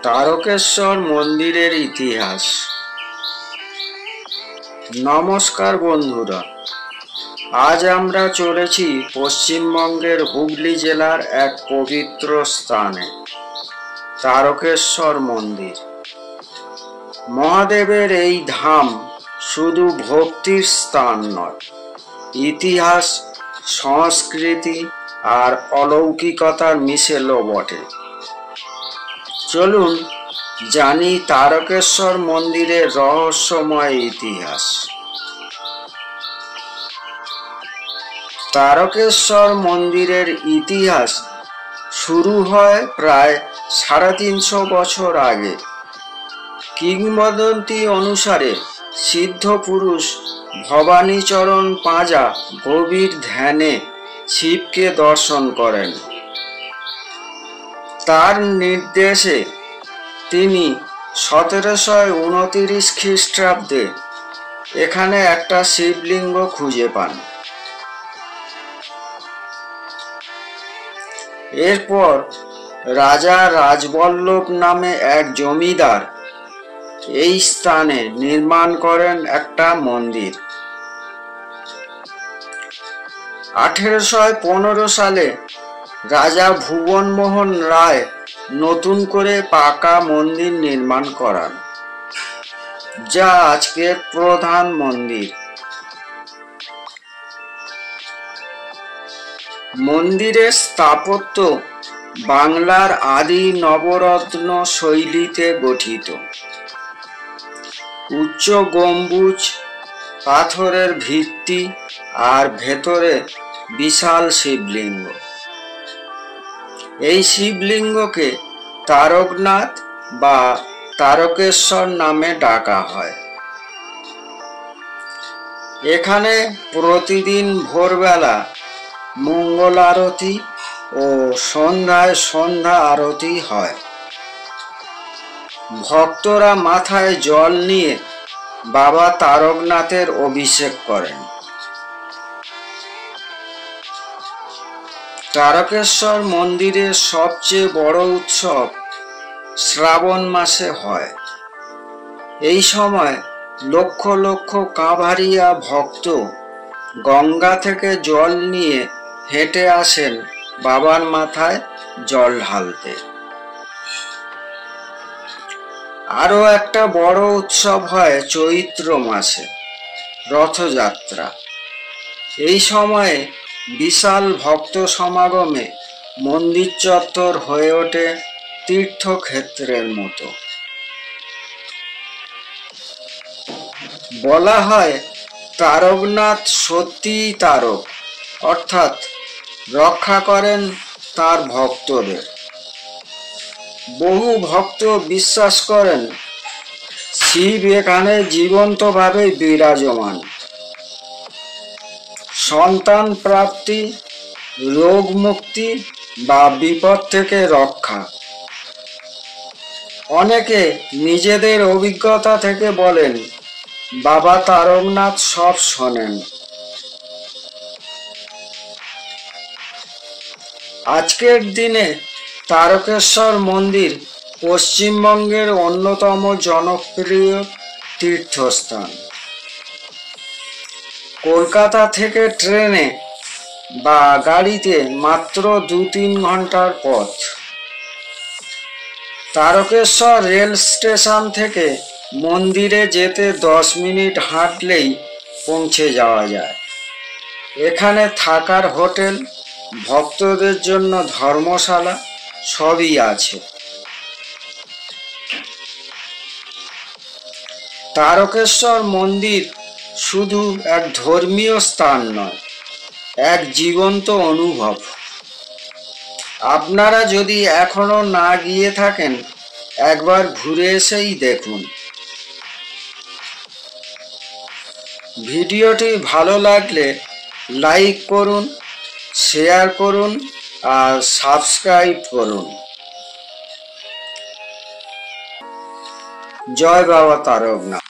তারকেশ্বর মন্দিরের ইতিহাস। নমস্কার বন্ধুরা, আজ আমরা চলেছি পশ্চিমবঙ্গের হুগলি জেলার এক পবিত্র স্থানে, তারকেশ্বর মন্দির। মহাদেবের এই ধাম শুধু ভক্তির স্থান নয়, ইতিহাস, সংস্কৃতি আর অলৌকিকতার মিশেলও বটে। চলুন জানি তারকেশ্বর মন্দিরের রহস্যময় ইতিহাস। তারকেশ্বর মন্দিরের ইতিহাস শুরু হয় প্রায় 350 বছর আগে। কিংবদন্তি অনুসারে সিদ্ধ পুরুষ ভবানীচরণ পাঁজা গভীর ধ্যানে শিবকে দর্শন করেন। তার নির্দেশে তিনি 1729 খ্রিস্টাব্দে এখানে একটা শিবলিঙ্গ খুঁজে পান। এরপর রাজা রাজবল্লভ নামে এক জমিদার এই স্থানে নির্মাণ করেন একটা মন্দির। 1815 সালে রাজা ভুবনমোহন রায় নতুন করে পাকা মন্দির নির্মাণ করান, যা আজকের প্রধান মন্দির। মন্দিরের স্থাপত্য বাংলার আদি নবরত্ন শৈলীতে গঠিত। উচ্চ গম্বুজ, পাথরের ভিত্তি আর ভেতরে বিশাল শিবলিঙ্গ। এই শিবলিঙ্গকে তারকনাথ বা তারকেশ্বর নামে ডাকা হয়। এখানে প্রতিদিন ভোরবেলা মঙ্গল আরতি ও সন্ধ্যায় সন্ধ্যা আরতি হয়। ভক্তরা মাথায় জল নিয়ে বাবা তারকনাথের অভিষেক করেন। তারকেশ্বর মন্দিরের সবচেয়ে বড় উৎসব শ্রাবণ মাসে হয়। এই সময় লক্ষ লক্ষ কাঁভারিয়া ভক্ত গঙ্গা থেকে জল নিয়ে হেঁটে আসেন বাবার মাথায় জল ঢালতে। আরো একটা বড় উৎসব হয় চৈত্র মাসে, রথযাত্রা। এই সময়ে বিশাল ভক্ত সমাগমে মন্দির চত্বর হয়ে ওঠে তীর্থক্ষেত্রের মতো। বলা হয় তারকনাথ সত্যিই তারক, অর্থাৎ রক্ষা করেন তার ভক্তদের। বহু ভক্ত বিশ্বাস করেন শিব এখানে জীবন্তভাবে বিরাজমান। সন্তান প্রাপ্তি, রোগ মুক্তি বা বিপদ থেকে রক্ষা। অনেকে নিজেদের অভিজ্ঞতা থেকে বলেন বাবা তারকনাথ সব শোনেন। আজকের দিনে তারকেশ্বর মন্দির পশ্চিমবঙ্গের অন্যতম জনপ্রিয় তীর্থস্থান। কলকাতা থেকে ট্রেনে বা গাড়িতে মাত্র 2-3 ঘন্টার পথ। তারকেশ্বর রেল স্টেশন থেকে মন্দিরে যেতে 10 মিনিট হাঁটলেই পৌঁছে যাওয়া যায়। এখানে থাকার হোটেল, ভক্তদের জন্য ধর্মশালা সবই আছে। তারকেশ্বর মন্দির শুধু এক ধর্মীয় স্থান নয়, এক জীবন্ত অনুভব। আপনারা যদি এখনো না গিয়ে থাকেন, একবার ঘুরে এসেই দেখুন। ভিডিওটি ভালো লাগলে লাইক করুন, শেয়ার করুন আর সাবস্ক্রাইব করুন। জয় বাবা তারকনাথ।